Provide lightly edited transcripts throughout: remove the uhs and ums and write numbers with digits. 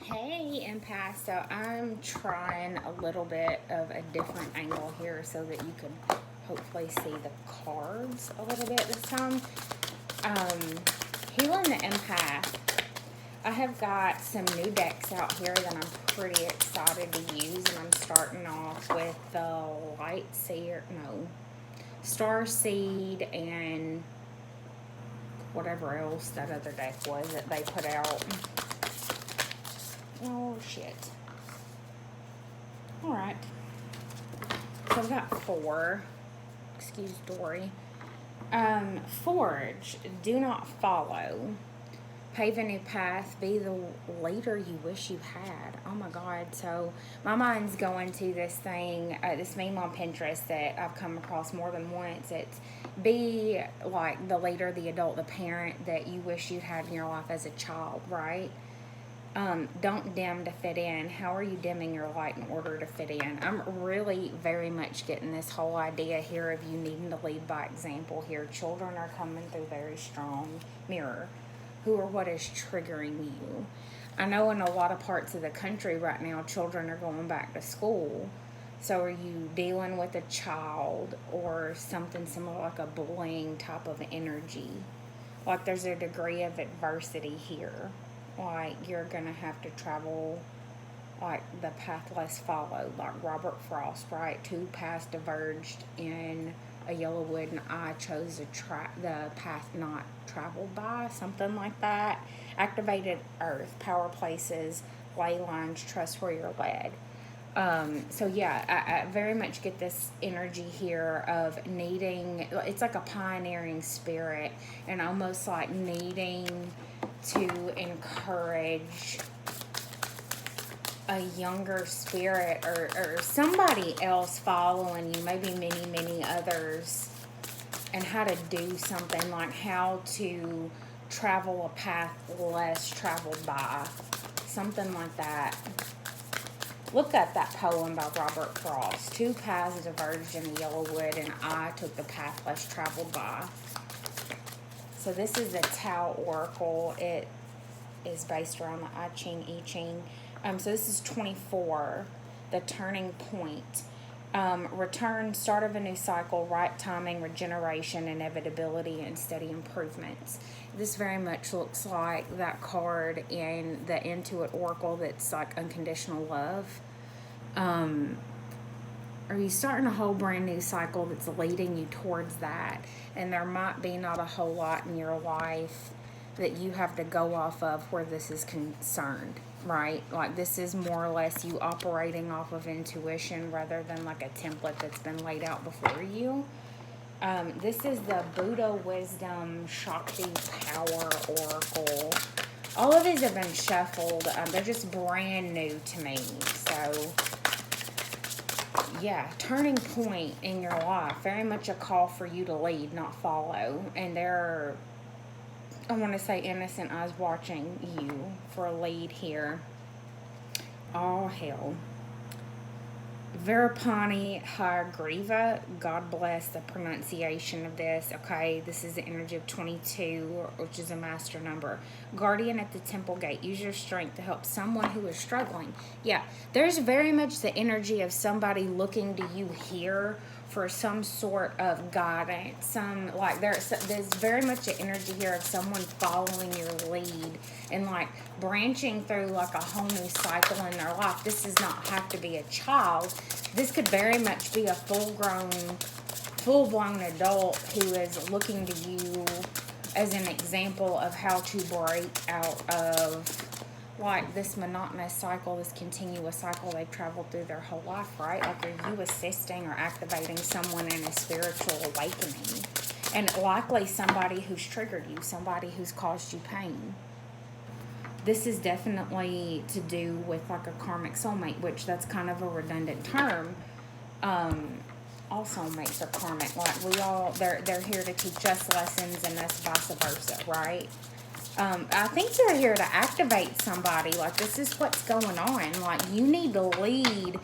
Hey, empath. So I'm trying a little bit of a different angle here so that you can hopefully see the cards a little bit this time. Um, Healing the Empath. I have got some new decks out here that I'm pretty excited to use, and I'm starting off with the Star Seed and whatever else that other deck was that they put out. Oh, shit. Alright. So I've got 4. Excuse Dory. Forge. Do not follow. Pave a new path. Be the leader you wish you had. Oh my God. So my mind's going to this thing, this meme on Pinterest that I've come across more than once. It's be like the leader, the adult, the parent that you wish you had in your life as a child, right? Don't dim to fit in. How are you dimming your light in order to fit in? I'm really very much getting this whole idea here of you needing to lead by example here. Children are coming through very strong mirror. Who or what is triggering you? I know in a lot of parts of the country right now, children are going back to school. So are you dealing with a child or something similar like a bullying type of energy? Like there's a degree of adversity here. Like you're gonna have to travel like the path less followed, like Robert Frost, right? 2 paths diverged in a yellow wood, and I chose the path not traveled by, something like that. Activated earth, power places, ley lines, trust where you're led. So yeah, I very much get this energy here of needing, it's like a pioneering spirit and almost like needing to encourage a younger spirit or somebody else following you, maybe many others, and how to do something like how to travel a path less traveled by, something like that. Look at that poem by Robert Frost. 2 paths diverged in the yellow wood, and I took the path less traveled by. So this is a Tao Oracle. It is based around the I Ching. So this is 24, the turning point. Return, start of a new cycle, right timing, regeneration, inevitability, and steady improvements. This very much looks like that card in the Intuit Oracle that's like unconditional love. Are you starting a whole brand new cycle that's leading you towards that? And there might be not a whole lot in your life that you have to go off of where this is concerned, right? Like this is more or less you operating off of intuition rather than like a template that's been laid out before you. This is the Buddha Wisdom Shakti Power Oracle. All of these have been shuffled. They're just brand new to me. So yeah, turning point in your life. Very much a call for you to lead, not follow. And there are, I want to say, innocent eyes watching you for a lead here. All hell. Verapani Hagriva, God bless the pronunciation of this. Okay, this is the energy of 22, which is a master number. Guardian at the temple gate. Use your strength to help someone who is struggling. Yeah, there's very much the energy of somebody looking to you here for some sort of guidance. There's very much the energy here of someone following your lead and like branching through like a whole new cycle in their life. This does not have to be a child. This could very much be a full-blown adult who is looking to you as an example of how to break out of like this monotonous cycle, this continuous cycle they've traveled through their whole life, right? Like, are you assisting or activating someone in a spiritual awakening? And likely somebody who's triggered you, somebody who's caused you pain. This is definitely to do with like a karmic soulmate, which that's kind of a redundant term. All soulmates are karmic. Like they're here to teach us lessons and us vice versa, right? I think they're here to activate somebody. Like, this is what's going on. Like, you need to lead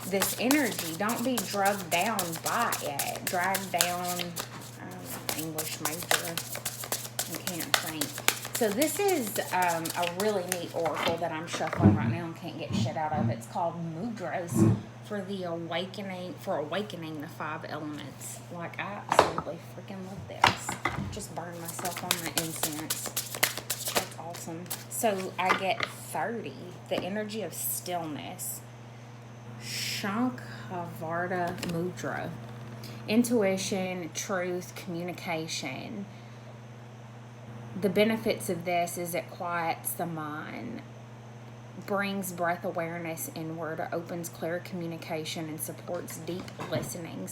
this energy. Don't be drugged down by it. Dragged down. English major. I can't think. So this is a really neat oracle that I'm shuffling right now and can't get shit out of. It's called Mudras for awakening the 5 elements. Like, I absolutely freaking love this. Just burned myself on the incense. That's awesome. So I get 30, the energy of stillness. Shankhavarta Mudra. Intuition, truth, communication. The benefits of this is it quiets the mind, brings breath awareness inward, opens clear communication, and supports deep listening.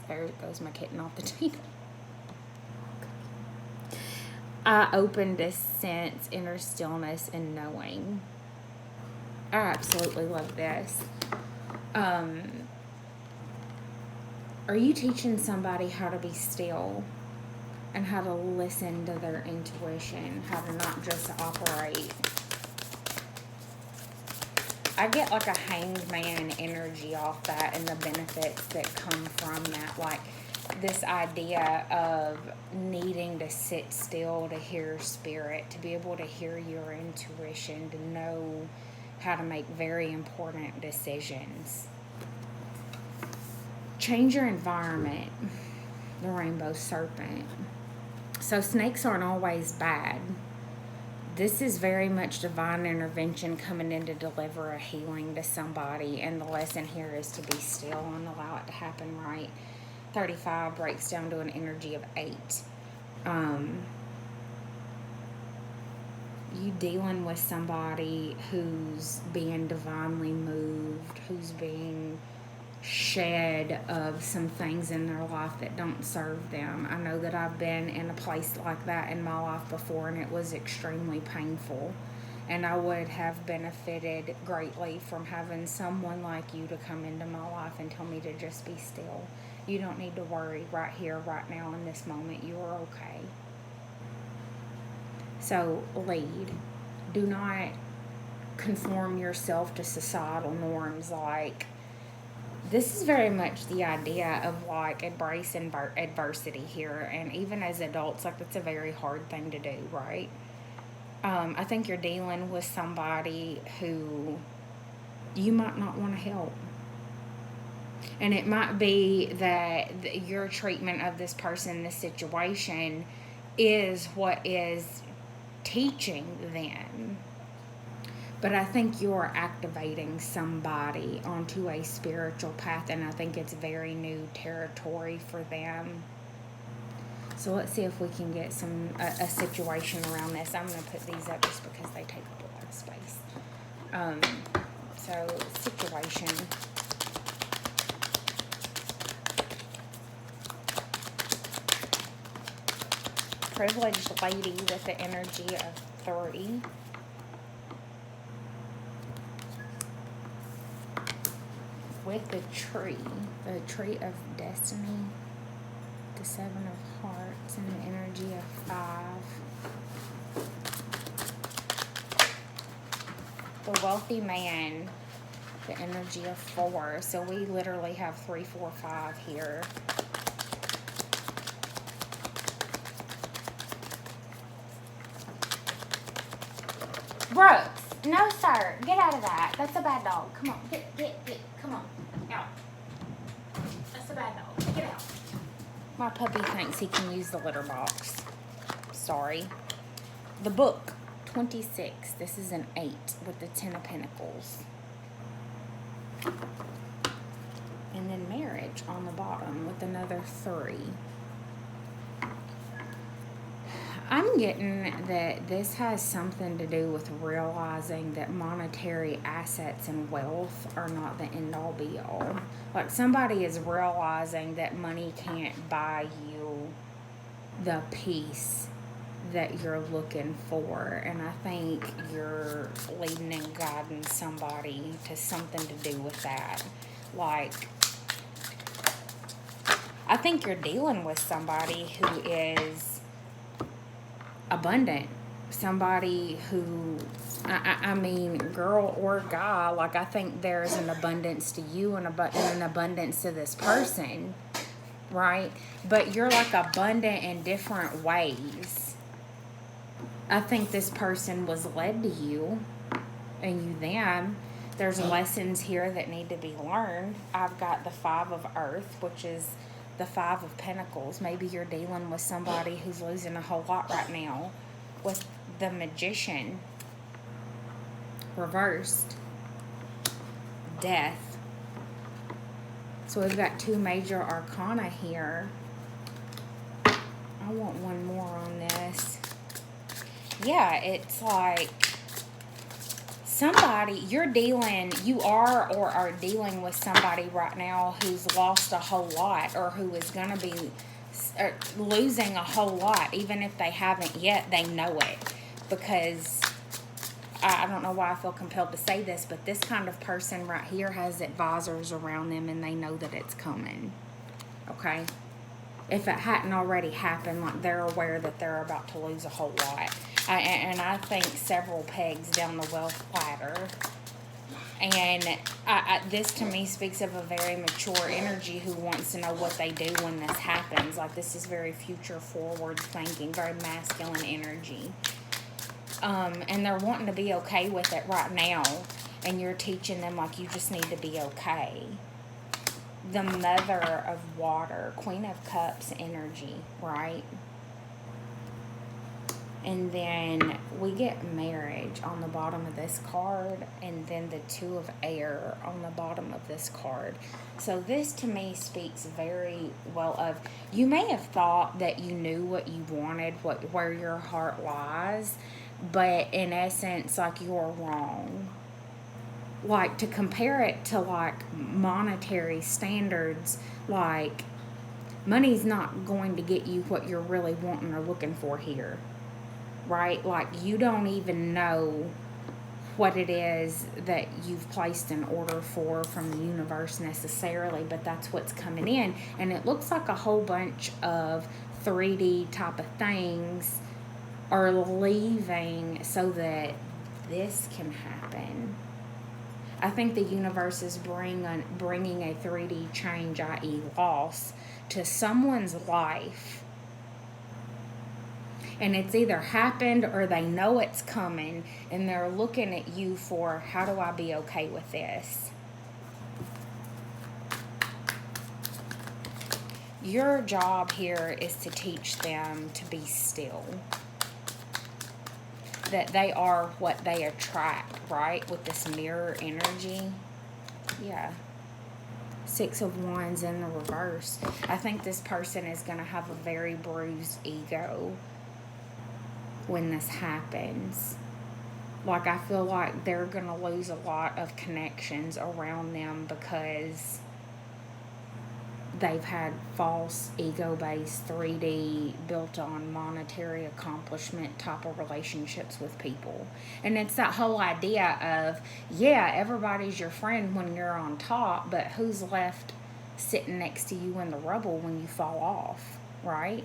There goes my kitten off the table. I open to sense inner stillness and knowing. I absolutely love this. Are you teaching somebody how to be still and how to listen to their intuition, how to not just operate? I get like a hanged man energy off that and the benefits that come from that. Like this idea of needing to sit still to hear spirit, to be able to hear your intuition, to know how to make very important decisions. Change your environment. The rainbow serpent. So snakes aren't always bad. This is very much divine intervention coming in to deliver a healing to somebody. And the lesson here is to be still and allow it to happen right. 35 breaks down to an energy of 8. You dealing with somebody who's being divinely moved, who's being shed of some things in their life that don't serve them. I know that I've been in a place like that in my life before, and it was extremely painful. And I would have benefited greatly from having someone like you to come into my life and tell me to just be still. You don't need to worry right here, right now, in this moment. You are okay. So lead. Do not conform yourself to societal norms. Like, this is very much the idea of like embracing adversity here. And even as adults, like, that's a very hard thing to do, right? I think you're dealing with somebody who you might not want to help. And it might be that your treatment of this person, this situation, is what is teaching them. But I think you're activating somebody onto a spiritual path, and I think it's very new territory for them. So let's see if we can get a situation around this. I'm going to put these up just because they take up a lot of space. So situation. Privileged lady with the energy of 30. With the tree of destiny, the 7 of hearts, and the energy of 5. The wealthy man, the energy of 4. So we literally have 3, 4, 5 here. Brooks, no sir, get out of that. That's a bad dog. Come on, get, come on, out. That's a bad dog, get out. My puppy thinks he can use the litter box. Sorry. The book, 26. This is an 8 with the 10 of Pentacles. And then marriage on the bottom with another 3. I'm getting that this has something to do with realizing that monetary assets and wealth are not the end-all be-all. Like, somebody is realizing that money can't buy you the peace that you're looking for. And I think you're leading and guiding somebody to something to do with that. Like, I think you're dealing with somebody who is abundant, somebody who, I mean, girl or guy, like, I think there's an abundance to you and an abundance to this person, right? But you're like abundant in different ways. I think this person was led to you and you them. There's lessons here that need to be learned. I've got the Five of Earth, which is the Five of Pentacles. Maybe you're dealing with somebody who's losing a whole lot right now. With the Magician reversed, Death. So we've got 2 major arcana here. I want one more on this. Yeah, it's like somebody, you are or are dealing with somebody right now who's lost a whole lot, or who is going to be losing a whole lot. Even if they haven't yet, they know it. Because I don't know why I feel compelled to say this, but this kind of person right here has advisors around them, and they know that it's coming. Okay? If it hadn't already happened, like, they're aware that they're about to lose a whole lot. And I think several pegs down the wealth ladder. And this to me speaks of a very mature energy who wants to know what they do when this happens. Like, this is very future forward thinking, very masculine energy. And they're wanting to be okay with it right now. And you're teaching them, like, you just need to be okay. The Mother of Water, Queen of Cups energy, right? And then we get marriage on the bottom of this card, and then the Two of Air on the bottom of this card. So this to me speaks very well of, you may have thought that you knew what you wanted, where your heart lies, but in essence, like, you're wrong. Like, to compare it to, like, monetary standards, like, money's not going to get you what you're really wanting or looking for here, right? Like, you don't even know what it is that you've placed an order for from the universe necessarily, but that's what's coming in. And it looks like a whole bunch of 3D type of things are leaving so that this can happen. I think the universe is bringing a 3D change, i.e. loss, to someone's life. And it's either happened or they know it's coming, and they're looking at you for, how do I be okay with this? Your job here is to teach them to be still. That they are what they attract, right? With this mirror energy. Yeah. 6 of Wands in the reverse. I think this person is going to have a very bruised ego when this happens. Like, I feel like they're going to lose a lot of connections around them because they've had false ego-based 3D built on monetary accomplishment type of relationships with people. And it's that whole idea of, yeah, everybody's your friend when you're on top, but who's left sitting next to you in the rubble when you fall off, right?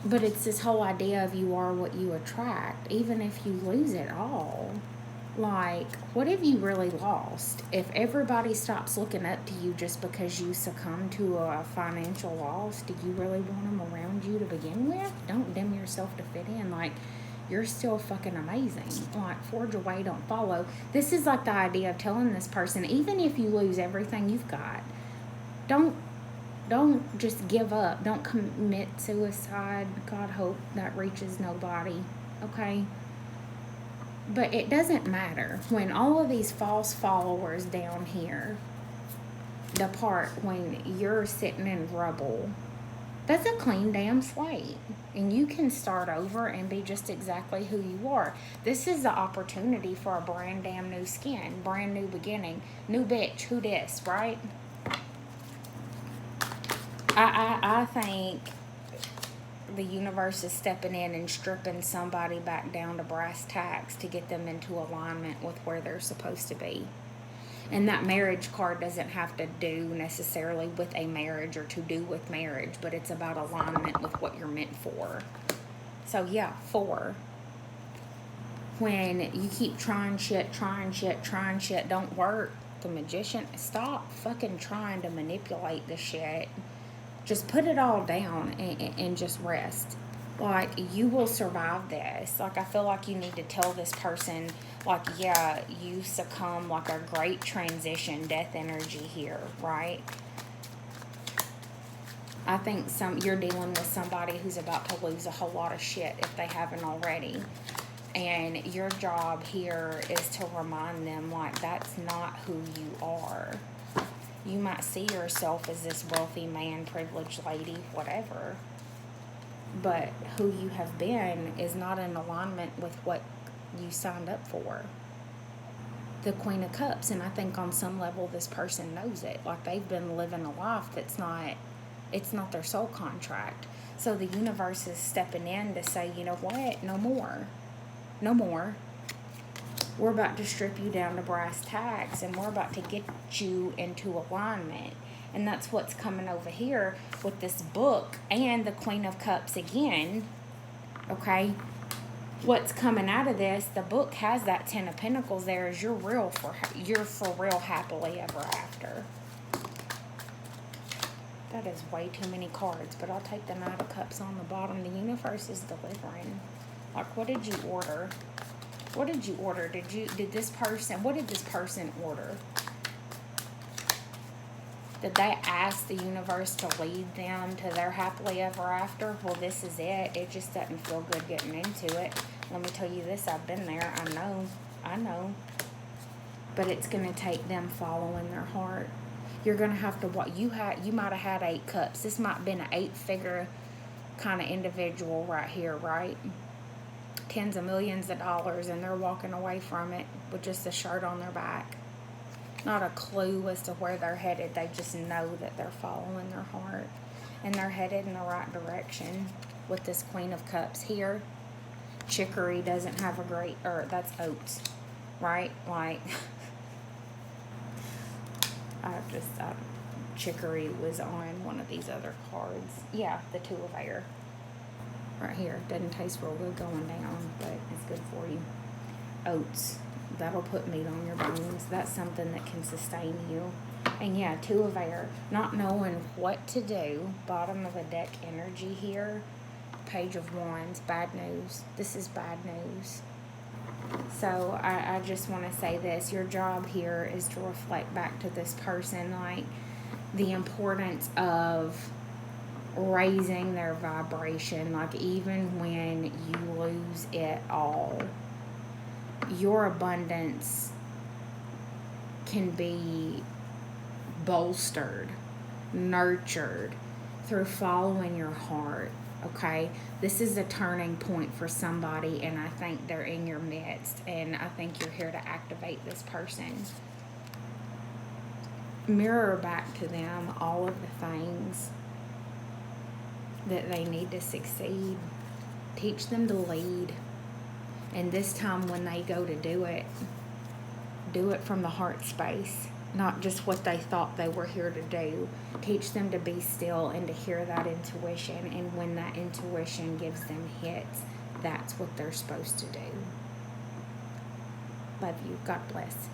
But it's this whole idea of you are what you attract, even if you lose it all. Like, what have you really lost? If everybody stops looking up to you just because you succumb to a financial loss, do you really want them around you to begin with? Don't dim yourself to fit in. Like, you're still fucking amazing. Like, forge away, don't follow. This is like the idea of telling this person, even if you lose everything you've got, don't just give up. Don't commit suicide. God hope that reaches nobody. Okay? But it doesn't matter when all of these false followers down here depart, when you're sitting in rubble. That's a clean damn slate. And you can start over and be just exactly who you are. This is the opportunity for a brand damn new skin, brand new beginning, new bitch, who dis, right? I think the universe is stepping in and stripping somebody back down to brass tacks to get them into alignment with where they're supposed to be. And that marriage card doesn't have to do necessarily with a marriage or to do with marriage, but it's about alignment with what you're meant for. So yeah, 4. When you keep trying shit, don't work. The Magician, stop fucking trying to manipulate the shit. Just put it all down and just rest. Like, you will survive this. Like, I feel like you need to tell this person, like, yeah, you succumb, like a great transition, death energy here, right? I think you're dealing with somebody who's about to lose a whole lot of shit if they haven't already. And your job here is to remind them, like, that's not who you are. You might see yourself as this wealthy man, privileged lady, whatever. But who you have been is not in alignment with what you signed up for. The Queen of Cups, and I think on some level this person knows it. Like, they've been living a life that's not, it's not their soul contract. So the universe is stepping in to say, you know what, no more. No more. We're about to strip you down to brass tacks, and we're about to get you into alignment. And that's what's coming over here with this book and the Queen of Cups again. Okay? What's coming out of this, the book has that 10 of Pentacles there as you're for real happily ever after. That is way too many cards, but I'll take the Knight of Cups on the bottom. The universe is delivering. Like, what did you order? What did you order? What did this person order? Did they ask the universe to lead them to their happily ever after? Well, this is it. It just doesn't feel good getting into it. Let me tell you this, I've been there. I know. But it's going to take them following their heart. You're going to have to, you might have had 8 cups. This might have been an 8-figure kind of individual right here, right? Tens of millions of dollars, and they're walking away from it with just a shirt on their back. Not a clue as to where they're headed. They just know that they're following their heart. And they're headed in the right direction with this Queen of Cups here. Chicory doesn't have a great, or that's oats, right? Like, chicory was on one of these other cards. Yeah, the 2 of air. Right here. Doesn't taste real good going down, but it's good for you. Oats. That'll put meat on your bones. That's something that can sustain you. And yeah, 2 of air. Not knowing what to do. Bottom of the deck energy here. Page of Wands. Bad news. This is bad news. So I just want to say this. Your job here is to reflect back to this person, like, the importance of raising their vibration. Like, even when you lose it all, your abundance can be bolstered, nurtured through following your heart. Okay, this is a turning point for somebody, and I think they're in your midst, and I think you're here to activate this person. Mirror back to them all of the things that they need to succeed. Teach them to lead. And this time when they go to do it from the heart space, not just what they thought they were here to do. Teach them to be still and to hear that intuition. And when that intuition gives them hits, that's what they're supposed to do. Love you. God bless.